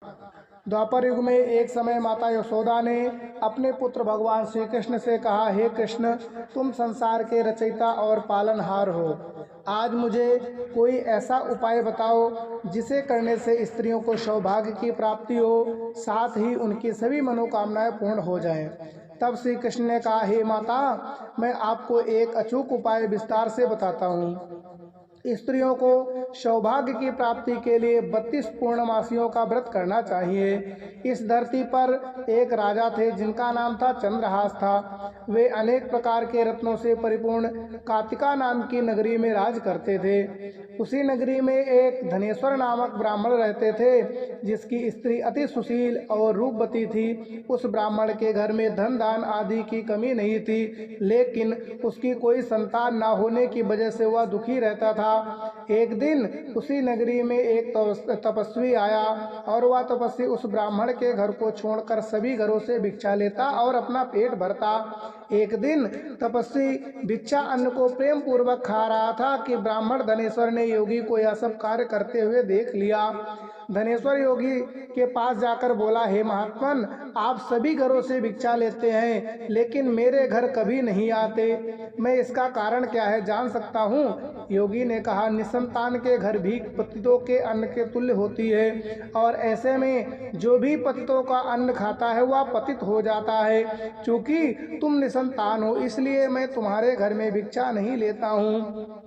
द्वापर युग में एक समय माता यशोदा ने अपने पुत्र भगवान श्री कृष्ण से कहा, हे कृष्ण, तुम संसार के रचयिता और पालनहार हो। आज मुझे कोई ऐसा उपाय बताओ जिसे करने से स्त्रियों को सौभाग्य की प्राप्ति हो, साथ ही उनकी सभी मनोकामनाएं पूर्ण हो जाएं। तब श्री कृष्ण ने कहा, हे माता, मैं आपको एक अचूक उपाय विस्तार से बताता हूँ। स्त्रियों को सौभाग्य की प्राप्ति के लिए 32 पूर्णमासियों का व्रत करना चाहिए। इस धरती पर एक राजा थे जिनका नाम था चंद्रहास था। वे अनेक प्रकार के रत्नों से परिपूर्ण कातिका नाम की नगरी में राज करते थे। उसी नगरी में एक धनेश्वर नामक ब्राह्मण रहते थे जिसकी स्त्री अति सुशील और रूपवती थी। उस ब्राह्मण के घर में धन दान आदि की कमी नहीं थी, लेकिन उसकी कोई संतान न होने की वजह से वह दुखी रहता था। एक दिन उसी नगरी में एक तपस्वी आया और वह तपस्वी उस ब्राह्मण के घर को छोड़कर सभी घरों से भिक्षा लेता और अपना पेट भरता। एक दिन तपस्वी भिक्षा अन्न को प्रेम पूर्वक खा रहा था कि ब्राह्मण धनेश्वर ने योगी को यह सब कार्य करते हुए देख लिया। धनेश्वर योगी के पास जाकर बोला, हे महात्मन, आप सभी घरों से भिक्षा लेते हैं लेकिन मेरे घर कभी नहीं आते, मैं इसका कारण क्या है जान सकता हूँ? योगी ने कहा, निसंतान के घर भी पतितों के अन्न के तुल्य होती है और ऐसे में जो भी पतितों का अन्न खाता है वह पतित हो जाता है। चूंकि तुम निसंतान हो इसलिए मैं तुम्हारे घर में भिक्षा नहीं लेता हूँ।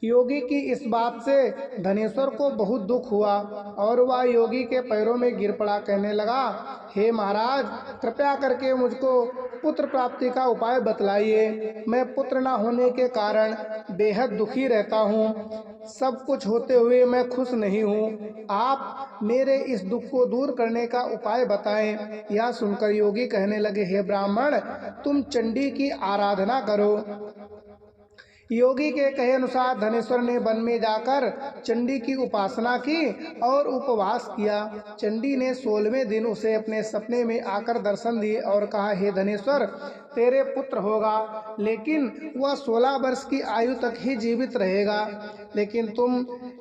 योगी की इस बात से धनेश्वर को बहुत दुख हुआ और वह योगी के पैरों में गिर पड़ा, कहने लगा, हे महाराज, कृपया करके मुझको पुत्र प्राप्ति का उपाय बतलाइए। मैं पुत्र न होने के कारण बेहद दुखी रहता हूँ। सब कुछ होते हुए मैं खुश नहीं हूँ। आप मेरे इस दुख को दूर करने का उपाय बताएं। यह सुनकर योगी कहने लगे, हे ब्राह्मण, तुम चंडी की आराधना करो। योगी के कहे अनुसार धनेश्वर ने वन में जाकर चंडी की उपासना की और उपवास किया। चंडी ने 16वें दिन उसे अपने सपने में आकर दर्शन दिए और कहा, हे धनेश्वर, तेरे पुत्र होगा, लेकिन वह 16 वर्ष की आयु तक ही जीवित रहेगा। लेकिन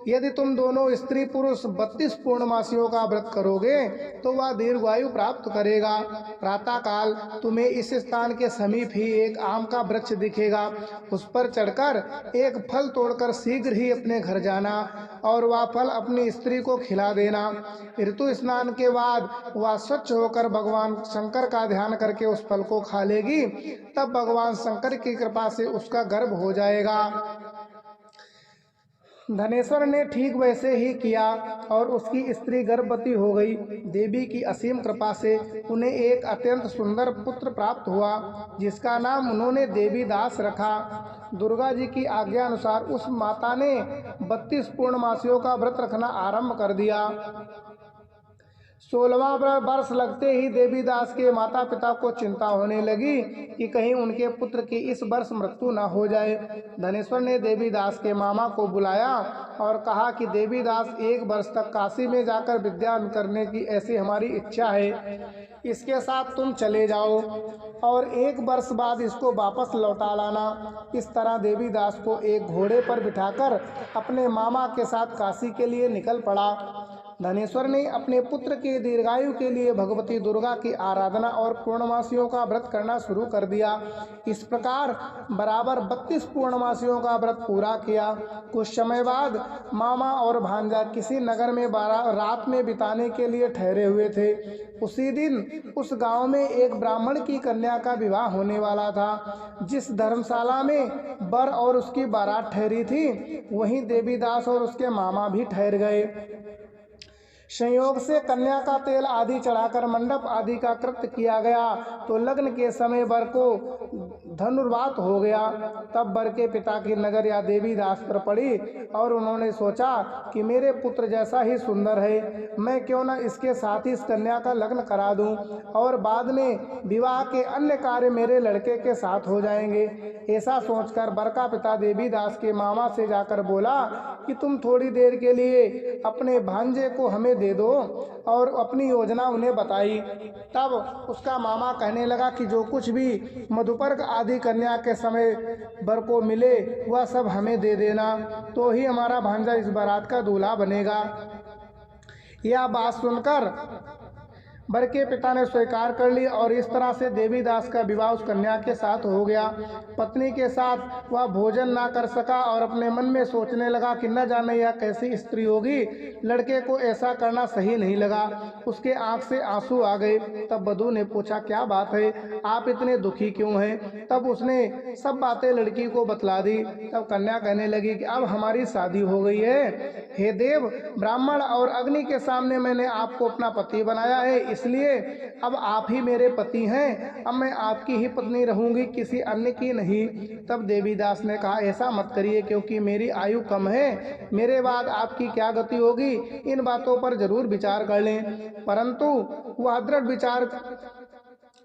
यदि तुम दोनों स्त्री पुरुष 32 पूर्णमासियों का व्रत करोगे तो वह दीर्घायु प्राप्त करेगा। प्रातःकाल तुम्हें इस स्थान के समीप ही एक आम का वृक्ष दिखेगा, उस पर चढ़कर एक फल तोड़कर शीघ्र ही अपने घर जाना और वह फल अपनी स्त्री को खिला देना। ऋतु स्नान के बाद वह स्वच्छ होकर भगवान शंकर का ध्यान करके उस फल को खा लेगी, तब भगवान शंकर की कृपा से उसका गर्भ हो जाएगा। धनेश्वर ने ठीक वैसे ही किया और उसकी स्त्री गर्भवती हो गई। देवी की असीम कृपा से उन्हें एक अत्यंत सुंदर पुत्र प्राप्त हुआ जिसका नाम उन्होंने देवीदास रखा। दुर्गा जी की आज्ञा अनुसार उस माता ने 32 पूर्णमासियों का व्रत रखना आरंभ कर दिया। 16वां वर्ष लगते ही देवीदास के माता पिता को चिंता होने लगी कि कहीं उनके पुत्र की इस वर्ष मृत्यु न हो जाए। धनेश्वर ने देवीदास के मामा को बुलाया और कहा कि देवीदास 1 वर्ष तक काशी में जाकर विद्या करने की ऐसी हमारी इच्छा है, इसके साथ तुम चले जाओ और 1 वर्ष बाद इसको वापस लौटा लाना। इस तरह देवीदास को एक घोड़े पर बिठाकर अपने मामा के साथ काशी के लिए निकल पड़ा। धनेश्वर ने अपने पुत्र के दीर्घायु के लिए भगवती दुर्गा की आराधना और पूर्णमासियों का व्रत करना शुरू कर दिया। इस प्रकार बराबर 32 पूर्णमासियों का व्रत पूरा किया। कुछ समय बाद मामा और भांजा किसी नगर में रात में बिताने के लिए ठहरे हुए थे। उसी दिन उस गांव में एक ब्राह्मण की कन्या का विवाह होने वाला था। जिस धर्मशाला में वर और उसकी बारात ठहरी थी, वहीं देवीदास और उसके मामा भी ठहर गए। संयोग से कन्या का तेल आदि चढ़ाकर मंडप आदि का कृत्य किया गया तो लग्न के समय वर को धनुर्वात हो गया। तब वर के पिता की नजर या देवीदास पर पड़ी और उन्होंने सोचा कि मेरे पुत्र जैसा ही सुंदर है, मैं क्यों न इसके साथ ही इस कन्या का लग्न करा दूं और बाद में विवाह के अन्य कार्य मेरे लड़के के साथ हो जाएंगे। ऐसा सोचकर वर का पिता देवीदास के मामा से जाकर बोला कि तुम थोड़ी देर के लिए अपने भांजे को हमें दे दो और अपनी योजना उन्हें बताई। तब उसका मामा कहने लगा कि जो कुछ भी मधुपर्क आदि कन्या के समय वर को मिले वह सब हमें दे देना, तो ही हमारा भांजा इस बारात का दूल्हा बनेगा। यह बात सुनकर वर के पिता ने स्वीकार कर ली और इस तरह से देवीदास का विवाह उस कन्या के साथ हो गया। पत्नी के साथ वह भोजन ना कर सका और अपने मन में सोचने लगा कि न जाने यह कैसी स्त्री होगी, लड़के को ऐसा करना सही नहीं लगा। उसके आंख से आंसू आ गए। तब वधू ने पूछा, क्या बात है, आप इतने दुखी क्यों हैं? तब उसने सब बातें लड़की को बतला दी। तब कन्या कहने लगी कि अब हमारी शादी हो गई है। हे देव, ब्राह्मण और अग्नि के सामने मैंने आपको अपना पति बनाया है, इसलिए अब आप ही मेरे पति हैं। अब मैं आपकी ही पत्नी रहूंगी, किसी अन्य की नहीं। तब देवीदास ने कहा, ऐसा मत करिए, क्योंकि मेरी आयु कम है, मेरे बाद आपकी क्या गति होगी, इन बातों पर जरूर विचार कर लें। परंतु वह दृढ़ विचार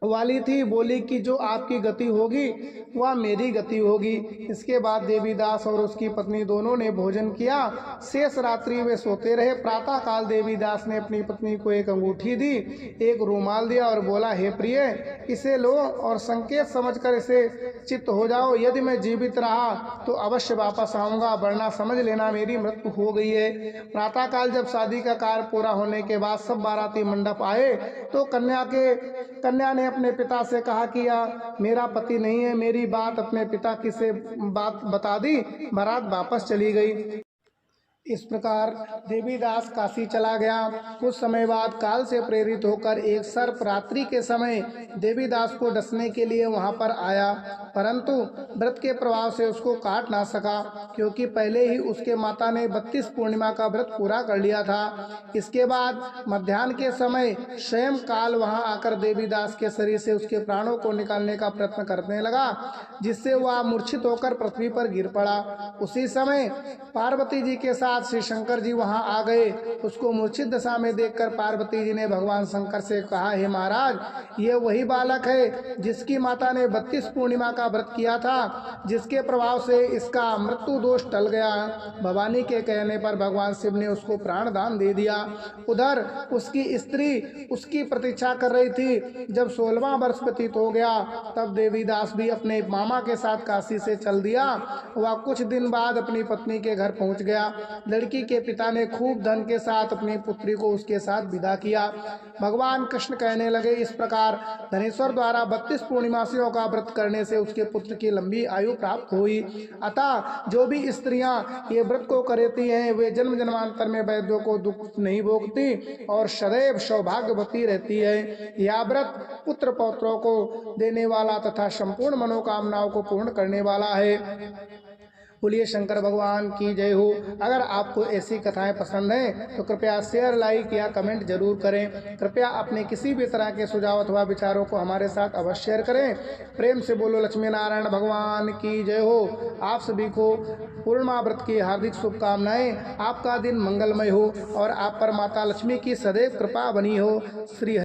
वाली थी, बोली कि जो आपकी गति होगी वह मेरी गति होगी। इसके बाद देवीदास और उसकी पत्नी दोनों ने भोजन किया। शेष रात्रि वे सोते रहे। प्रातः काल देवीदास ने अपनी पत्नी को एक अंगूठी दी, एक रूमाल दिया और बोला, हे प्रिय, इसे लो और संकेत समझकर इसे चित्त हो जाओ। यदि मैं जीवित रहा तो अवश्य वापस आऊँगा, वरना समझ लेना मेरी मृत्यु हो गई है। प्रातः काल जब शादी का कार्य पूरा होने के बाद सब बाराती मंडप आए तो कन्या ने अपने पिता से कहा कि यह मेरा पति नहीं है। मेरी बात अपने पिता की से बात बता दी। बारात वापस चली गई। इस प्रकार देवीदास काशी चला गया। कुछ समय बाद काल से प्रेरित होकर एक सर्प रात्रि के समय देवीदास को डसने के लिए वहां पर आया, परंतु व्रत के प्रभाव से उसको काट ना सका, क्योंकि पहले ही उसके माता ने 32 पूर्णिमा का व्रत पूरा कर लिया था। इसके बाद मध्याह्न के समय स्वयं काल वहां आकर देवीदास के शरीर से उसके प्राणों को निकालने का प्रयत्न करने लगा, जिससे वह मूर्छित होकर पृथ्वी पर गिर पड़ा। उसी समय पार्वती जी के साथ श्री शंकर जी वहां आ गए। उसको मूर्छित दशा में देखकर पार्वती जी ने भगवान शंकर से कहा, हे महाराज, ये वही बालक है जिसकी माता ने 32 पूर्णिमा का व्रत किया था, जिसके प्रभाव से इसका मृत्यु दोष टल गया। भवानी के कहने पर भगवान शिव ने उसको प्राण दान दे दिया। उधर उसकी स्त्री उसकी प्रतीक्षा कर रही थी। जब 16वां वर्ष व्यतीत हो गया तब देवीदास भी अपने मामा के साथ काशी से चल दिया। वह कुछ दिन बाद अपनी पत्नी के घर पहुंच गया। लड़की के पिता ने खूब धन के साथ अपनी पुत्री को उसके साथ विदा किया। भगवान कृष्ण कहने लगे, इस प्रकार धनेश्वर द्वारा 32 पूर्णिमासियों का व्रत करने से उसके पुत्र की लंबी आयु प्राप्त हुई। अतः जो भी स्त्रियां ये व्रत को करती हैं वे जन्म जन्मांतर में वैद्यों को दुख नहीं भोगती और सदैव सौभाग्यवती रहती है। यह व्रत पुत्र पौत्रों को देने वाला तथा संपूर्ण मनोकामनाओं को पूर्ण करने वाला है। बोलिए शंकर भगवान की जय हो। अगर आपको ऐसी कथाएं पसंद हैं तो कृपया शेयर, लाइक या कमेंट जरूर करें। कृपया अपने किसी भी तरह के सुझाव अथवा विचारों को हमारे साथ अवश्य शेयर करें। प्रेम से बोलो लक्ष्मी नारायण भगवान की जय हो। आप सभी को पूर्णिमा व्रत की हार्दिक शुभकामनाएं। आपका दिन मंगलमय हो और आप पर माता लक्ष्मी की सदैव कृपा बनी हो। श्री